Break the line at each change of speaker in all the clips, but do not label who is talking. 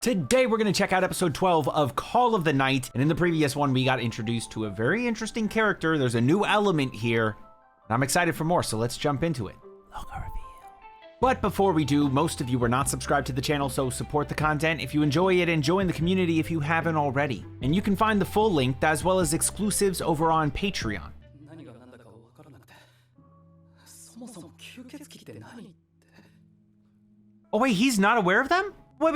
Today we're going to check out episode 12 of Call of the Night, and in the previous one we got introduced to a very interesting character. There's a new element here, and I'm excited for more, so let's jump into it. Logo reveal. But before we do, most of you are not subscribed to the channel, so support the content if you enjoy it and join the community if you haven't already. And you can find the full link as well as exclusives over on Patreon. Oh wait, he's not aware of them? Wait.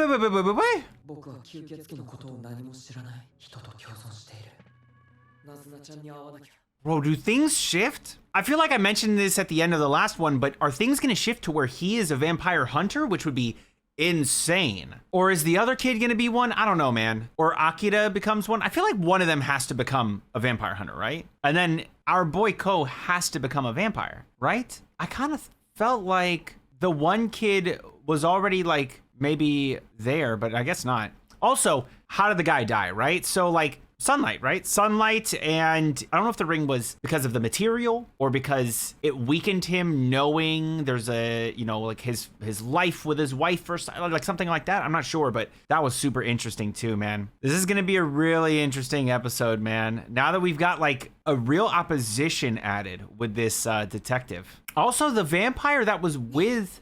Bro, do things shift? I feel like I mentioned this at the end of the last one, but are things gonna shift to where he is a vampire hunter, which would be insane? Or is the other kid gonna be one? I don't know, man. Or Akira becomes one? I feel like one of them has to become a vampire hunter, right? And then our boy Ko has to become a vampire, right? I kind of felt like the one kid was already like maybe there, but I guess not. Also, how did the guy die, right? So like sunlight, right? Sunlight, and I don't know if the ring was because of the material or because it weakened him knowing there's a, you know, like his life with his wife or like something like that. I'm not sure, but that was super interesting too, man. This is gonna be a really interesting episode, man. Now that we've got like a real opposition added with this detective. Also, the vampire that was with...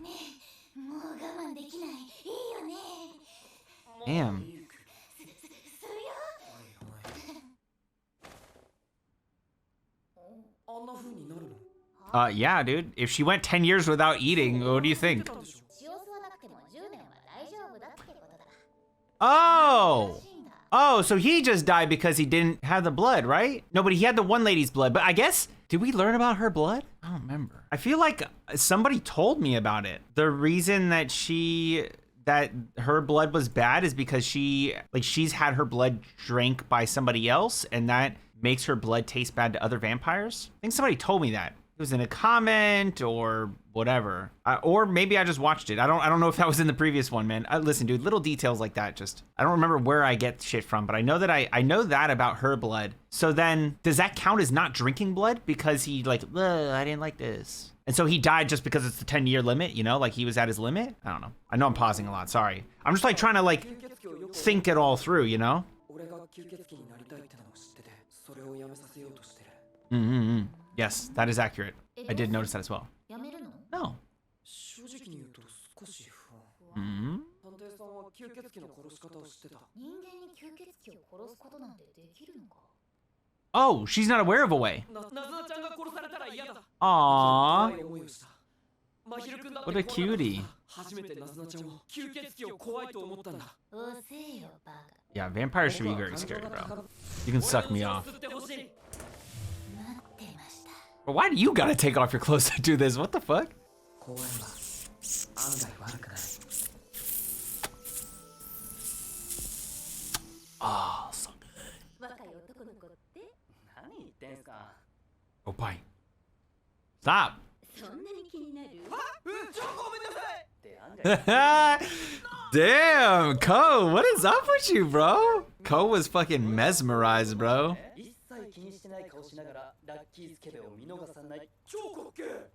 Damn. Yeah, dude. If she went 10 years without eating, what do you think? Oh, so he just died because he didn't have the blood, right? No, but he had the one lady's blood. But I guess, did we learn about her blood? I don't remember. I feel like somebody told me about it. The reason that her blood was bad is because she's had her blood drank by somebody else, and that makes her blood taste bad to other vampires. I think somebody told me that. It was in a comment or whatever, or maybe I just watched it. I don't know if that was in the previous one, man. Listen, dude, little details like that, just I don't remember where I get shit from, but I know that I know that about her blood. So then, does that count as not drinking blood because he like, I didn't like this, and so he died just because it's the 10-year limit, you know, like he was at his limit? I don't know. I know I'm pausing a lot. Sorry. I'm just like trying to like think it all through, you know. Yes, that is accurate. I did notice that as well. No. Oh, she's not aware of a way. Aww. What a cutie. Yeah, vampires should be very scary, bro. You can suck me off. But why do you gotta take off your clothes to do this? What the fuck? Oh, so good. Oh, bye. Stop. Damn, Ko, what is up with you, bro? Ko was fucking mesmerized, bro.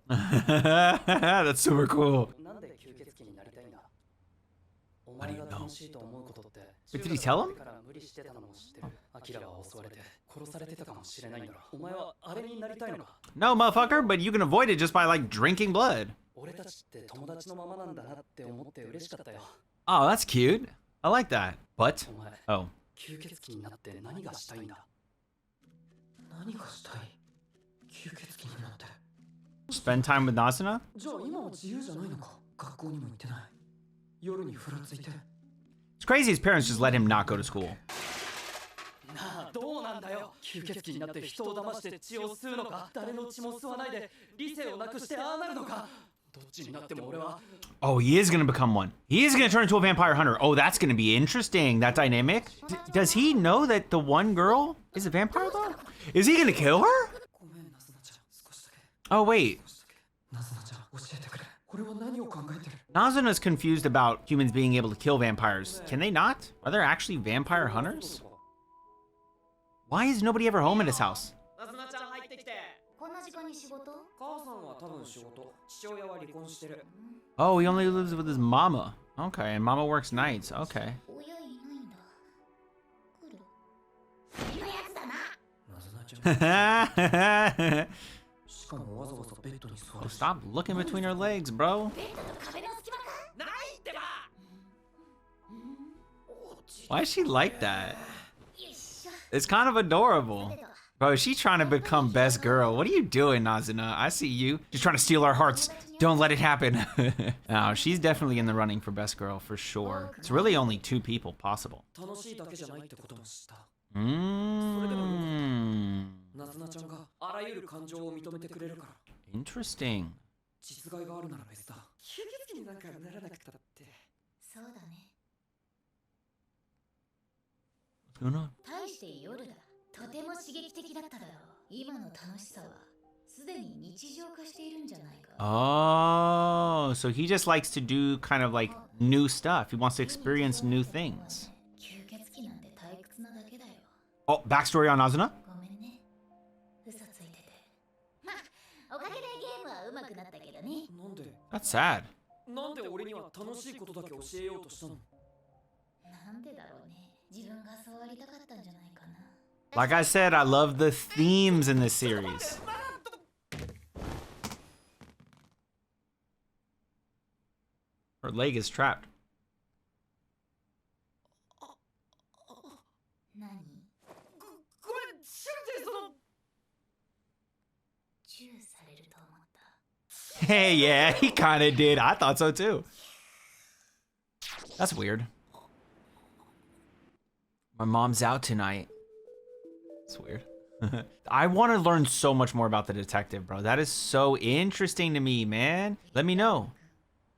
That's super cool. What do you know? Wait, did he tell him? No, motherfucker, but you can avoid it just by like drinking blood. Oh, that's cute. I like that. But, oh. Spend time with Nazuna? It's crazy his parents just let him not go to school. Oh, he is gonna become one. He is gonna turn into a vampire hunter. Oh, that's gonna be interesting, that dynamic. Does he know that the one girl is a vampire though? Is he gonna kill her? Oh, wait. Nazuna's confused about humans being able to kill vampires. Can they not? Are there actually vampire hunters? Why is nobody ever home in his house? Oh, he only lives with his mama. Okay, and mama works nights. Okay. Stop looking between her legs, bro. Why is she like that? It's kind of adorable. Bro, she's trying to become best girl. What are you doing, Nazuna? I see you. She's trying to steal our hearts. Don't let it happen. No, she's definitely in the running for best girl, for sure. It's really only 2 people possible. Interesting.
そうだね。
What's going on?
大して夜だ。とても刺激的だっただろう。今の楽しさはすでに日常化しているんじゃないか。
Oh, so he just likes to do kind of like new stuff. He wants to experience new things.
吸血鬼なんて退屈なだけだよ。
Oh, backstory on Nazuna?
ごめんね。嘘ついてて。まあ、おかげでゲームは上手くなったけどね。
That's sad.
なんで俺には楽しいことだけ教えようとしたの？
なんでだろうね。自分がそうありたかったんじゃないかな。
Like I said, I love the themes in this series. Her leg is trapped.
何？
ごめん、シュンテ
チューされると思った。
Hey, yeah, he kind of did. I thought so too. That's weird. My mom's out tonight. It's weird. I want to learn so much more about the detective, bro. That is so interesting to me, man. Let me know.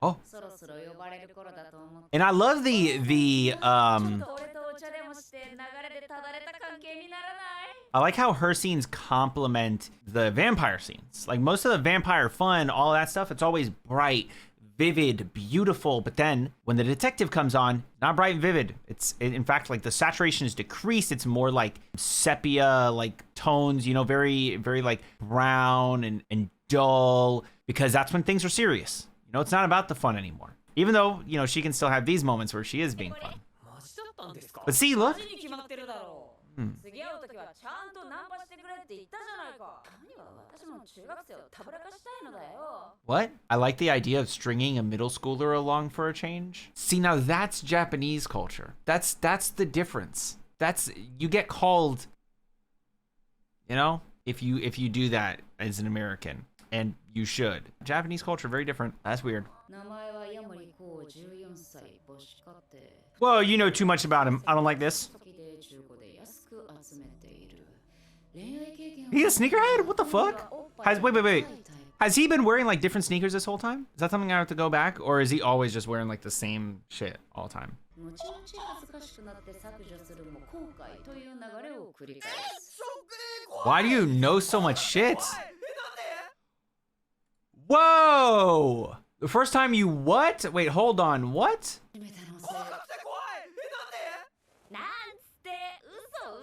Oh.
そろそろ呼ばれる頃だと思って。
And I love the
ちょっと俺とお茶でもして流れでただれた関係にならない？
I like how her scenes complement the vampire scenes. Like most of the vampire fun, all that stuff, it's always bright, vivid, beautiful. But then when the detective comes on, not bright and vivid. In fact, like the saturation is decreased. It's more like sepia, like tones, you know, very, very like brown and dull, because that's when things are serious. You know, it's not about the fun anymore. Even though, you know, she can still have these moments where she is being fun.
マジだったんですか？
But see, look.
マジに決まってるだろう。次会う時はちゃんとナンパしてくれって言ったじゃないか。何が私も中学生をたぶらかしたいのだよ。
What? I like the idea of stringing a middle schooler along for a change. See, now that's Japanese culture. That's the difference. You get called, you know, if you do that as an American, and you should. Japanese culture, very different. That's weird.
名前はヤモリコウ14歳母子家庭。
Whoa, you know too much about him. I don't like this.
時で中古で安く集めている。恋愛経験
He's a sneakerhead? What the fuck? Wait. Has he been wearing like different sneakers this whole time? Is that something I have to go back? Or is he always just wearing like the same shit all the time?
後々恥ずかしくなって削除するも後悔という流れを繰り返す。
Why do you know so much shit? Whoa! The first time you what? Wait, hold on. What?
初めてのせい。なんつって嘘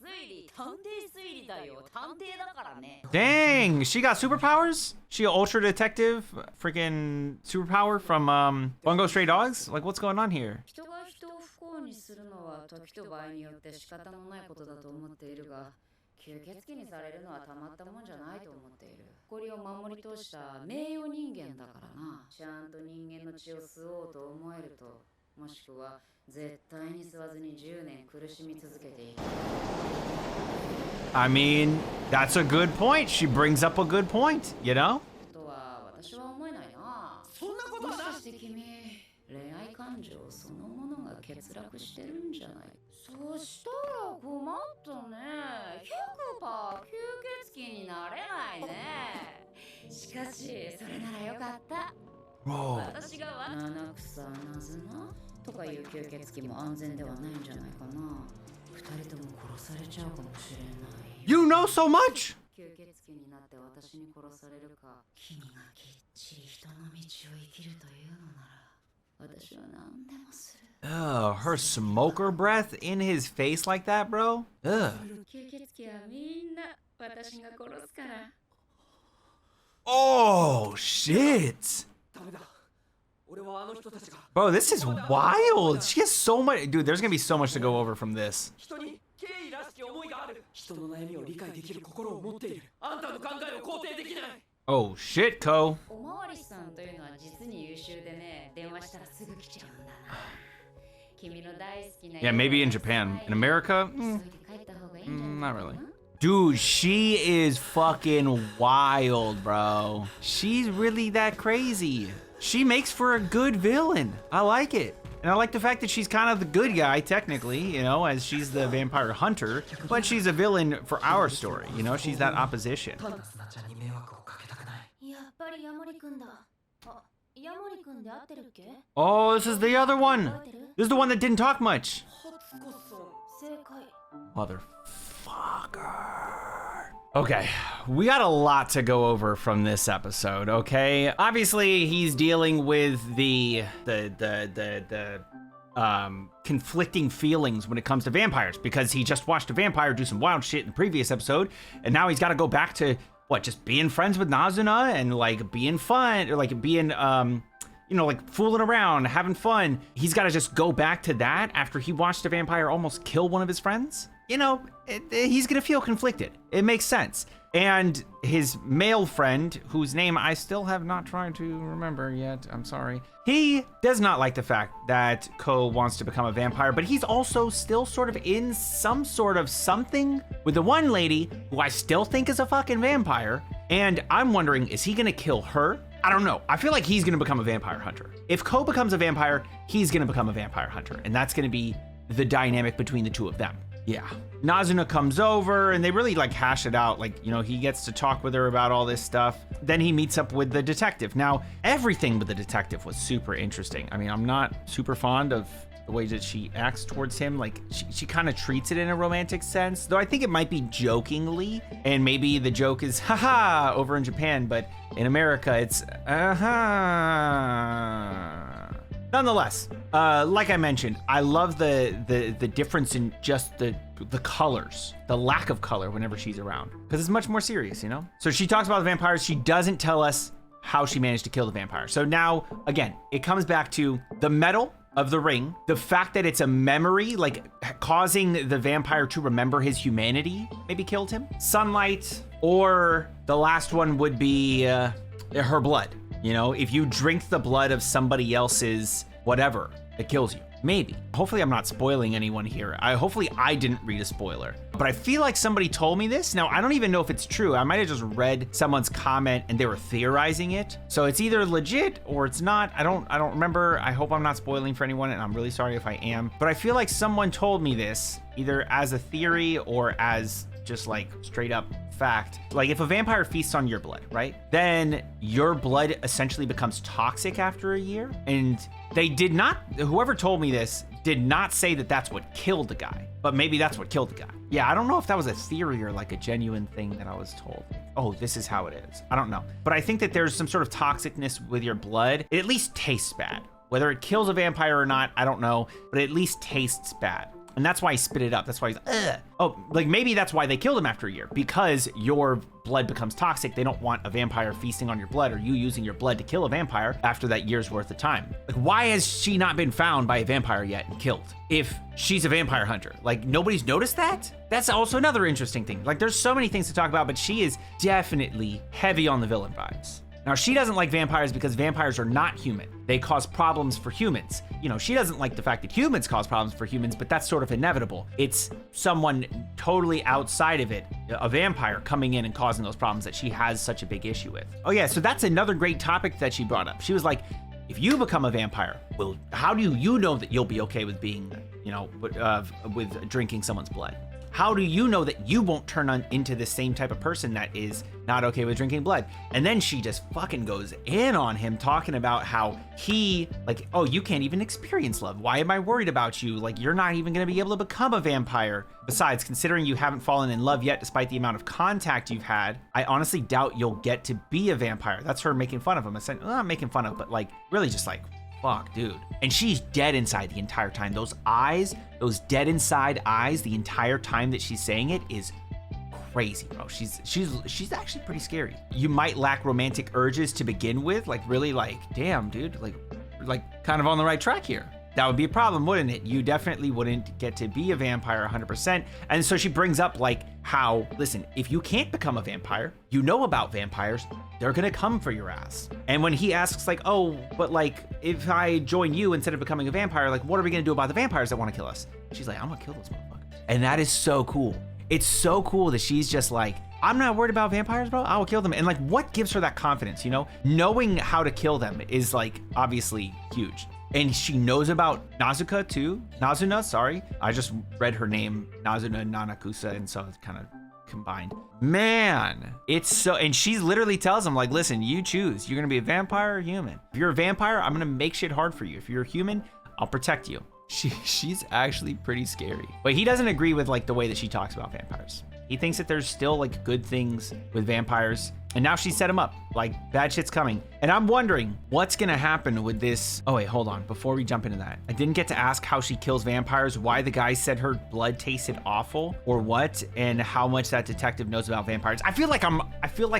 推理探偵推理だよ探偵だからね。
Dang, she got superpowers? She an ultra detective freaking superpower from Bungo Stray Dogs? Like what's going on here?
人が人を不幸にするのは時と場合によって仕方のないことだと思っているが、吸血鬼にされるのはたまったもんじゃないと思っている。誇りを守り通した名誉人間だからな。ちゃんと人間の血を吸おうと思えると、もしくは絶対に吸わずに10年苦しみ続けている。
I mean, that's a good point. She brings up a good point, you know?
とは私は思えないな。
そんなことはな。
もしかして君、恋愛感情そのものが欠落してるんじゃない？そしたら困ったね。100%吸血鬼になれないね。しかし、それならよかった。
Whoa.
私が七草なずなとかいう吸血鬼も安全ではないんじゃないかな。二人とも殺されちゃうかもしれない。
You know so much!
吸血鬼になって私に殺されるか、君がきっちり人の道を生きるというのなら、私は何でもする。
Ugh, her smoker breath in his face like that, bro? Ugh.
吸血鬼はみんな私が殺すから。
Oh, shit.
ダメだ。俺はあの人たちが
Bro, this is wild. She has so much. Dude, there's gonna be so much to go over from this.
人に敬意らしき思いがある。人
人の悩みを理解できる心を持っている。あんたの考えを肯定できない。
Oh shit, Ko.
おまわりさんというのは実に優秀でね、電話したらすぐ来ちゃうんだな。君の大好きな
Yeah, maybe in Japan. In America?
急いで帰った方がいいんじゃない
Not really. Dude, she is fucking wild, bro. She's really that crazy. She makes for a good villain. I like it. And I like the fact that she's kind of the good guy, technically, you know, as she's the vampire hunter, but she's a villain for our story, you know, she's that opposition.
パンダスナちゃんに迷惑をかけたくない。
やっぱりヤモリくんだ。あ、ヤモリくんで合ってるっけ？
Oh, this is the other one.
覚えてる？
This is the one that didn't talk much.
初子さん。
正解。
Motherfucker. Okay, we got a lot to go over from this episode, okay? Obviously, he's dealing with the conflicting feelings when it comes to vampires because he just watched a vampire do some wild shit in the previous episode, and now he's got to go back to what, just being friends with Nazuna and like being fun, or like being you know, like fooling around, having fun. He's got to just go back to that after he watched a vampire almost kill one of his friends. You know, he's gonna feel conflicted. It makes sense. And his male friend, whose name I still have not tried to remember yet, I'm sorry, he does not like the fact that Ko wants to become a vampire, but he's also still sort of in some sort of something with the one lady who I still think is a fucking vampire. And I'm wondering, is he gonna kill her? I don't know. I feel like he's gonna become a vampire hunter. If Ko becomes a vampire, he's gonna become a vampire hunter. And that's gonna be the dynamic between the two of them. Yeah. Nazuna comes over and they really like hash it out. Like, you know, he gets to talk with her about all this stuff. Then he meets up with the detective. Now, everything with the detective was super interesting. I mean, I'm not super fond of the way that she acts towards him. Like, she kind of treats it in a romantic sense, though I think it might be jokingly. And maybe the joke is, haha, over in Japan, but in America, it's, Nonetheless, like I mentioned, I love the difference in just the colors, the lack of color whenever she's around, because it's much more serious, you know? So she talks about the vampires. She doesn't tell us how she managed to kill the vampire. So now, again, it comes back to the metal of the ring, the fact that it's a memory, like causing the vampire to remember his humanity, maybe killed him. Sunlight, or the last one would be her blood. You know, if you drink the blood of somebody else's whatever, it kills you. Maybe. Hopefully I'm not spoiling anyone here. Hopefully I didn't read a spoiler. But I feel like somebody told me this. Now, I don't even know if it's true. I might have just read someone's comment and they were theorizing it. So it's either legit or it's not. I don't remember. I hope I'm not spoiling for anyone, and I'm really sorry if I am. But I feel like someone told me this either as a theory or as just like straight up fact. Like, if a vampire feasts on your blood, right? Then your blood essentially becomes toxic after a year. And they did not, whoever told me this did not say that that's what killed the guy, but maybe that's what killed the guy. Yeah, I don't know if that was a theory or like a genuine thing that I was told. Oh, this is how it is. I don't know. But I think that there's some sort of toxicness with your blood. It at least tastes bad. Whether it kills a vampire or not, I don't know, but it at least tastes bad. And that's why he spit it up. That's why he's, ugh. Oh, like maybe that's why they killed him after a year, because your blood becomes toxic. They don't want a vampire feasting on your blood or you using your blood to kill a vampire after that year's worth of time. Like, why has she not been found by a vampire yet and killed if she's a vampire hunter? Like, nobody's noticed that? That's also another interesting thing. Like, there's so many things to talk about, but she is definitely heavy on the villain vibes. Now, she doesn't like vampires because vampires are not human. They cause problems for humans. You know, she doesn't like the fact that humans cause problems for humans, but that's sort of inevitable. It's someone totally outside of it, a vampire, coming in and causing those problems that she has such a big issue with. Oh yeah, so that's another great topic that she brought up. She was like, if you become a vampire, well, how do you know that you'll be okay with being, you know, with drinking someone's blood? How do you know that you won't turn into the same type of person that is not okay with drinking blood? And then she just fucking goes in on him, talking about how he, like, oh, you can't even experience love. Why am I worried about you? Like, you're not even gonna be able to become a vampire. Besides, considering you haven't fallen in love yet, despite the amount of contact you've had, I honestly doubt you'll get to be a vampire. That's her making fun of him. I said, well, not making fun of, but like, really just like, fuck, dude. And she's dead inside the entire time. Those eyes, those dead inside eyes, the entire time that she's saying it is crazy, bro. She's actually pretty scary. You might lack romantic urges to begin with, like really like, damn, dude, like kind of on the right track here. That would be a problem, wouldn't it? You definitely wouldn't get to be a vampire 100%. And so she brings up like how, listen, if you can't become a vampire, you know about vampires, they're gonna come for your ass. And when he asks like, oh, but like if I join you instead of becoming a vampire, like what are we gonna do about the vampires that wanna kill us? She's like, I'm gonna kill those motherfuckers. And that is so cool. It's so cool that she's just like, I'm not worried about vampires, bro. I will kill them. And like, what gives her that confidence, you know? Knowing how to kill them is like obviously huge. And she knows about Nazuka too. Nazuna, sorry. I just read her name, Nazuna Nanakusa, and so it's kind of combined. Man, it's so, and she literally tells him like, listen, you choose. You're gonna be a vampire or human. If you're a vampire, I'm gonna make shit hard for you. If you're a human, I'll protect you. She's actually pretty scary. But he doesn't agree with like the way that she talks about vampires. He thinks that there's still like good things with vampires. And now she set him up, like bad shit's coming. And I'm wondering what's gonna happen with this. Oh wait, hold on, before we jump into that. I didn't get to ask how she kills vampires, why the guy said her blood tasted awful or what, and how much that detective knows about vampires. I feel like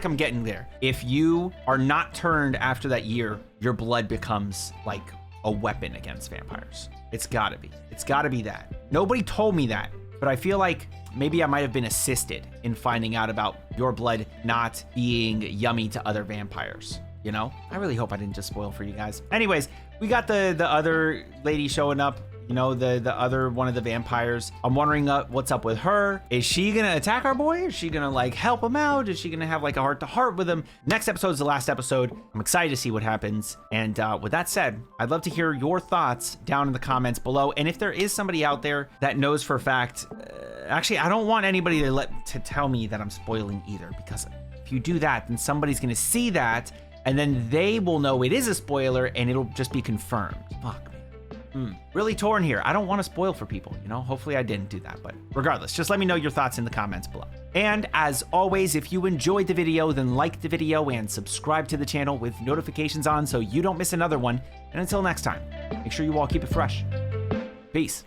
I'm getting there. If you are not turned after that year, your blood becomes like a weapon against vampires. It's gotta be that. Nobody told me that, but I feel like maybe I might have been assisted in finding out about your blood not being yummy to other vampires, you know? I really hope I didn't just spoil for you guys. Anyways, we got the other lady showing up, you know, the other one of the vampires. I'm wondering what's up with her. Is she gonna attack our boy? Is she gonna like help him out? Is she gonna have like a heart-to-heart with him? Next episode is the last episode. I'm excited to see what happens. And with that said, I'd love to hear your thoughts down in the comments below. And if there is somebody out there that knows for a fact, actually, I don't want anybody to tell me that I'm spoiling either, because if you do that, then somebody's gonna see that and then they will know it is a spoiler and it'll just be confirmed. Fuck. Really torn here. I don't want to spoil for people, you know? Hopefully I didn't do that, but regardless, just let me know your thoughts in the comments below. And as always, if you enjoyed the video, then like the video and subscribe to the channel with notifications on so you don't miss another one. And until next time, make sure you all keep it fresh. Peace.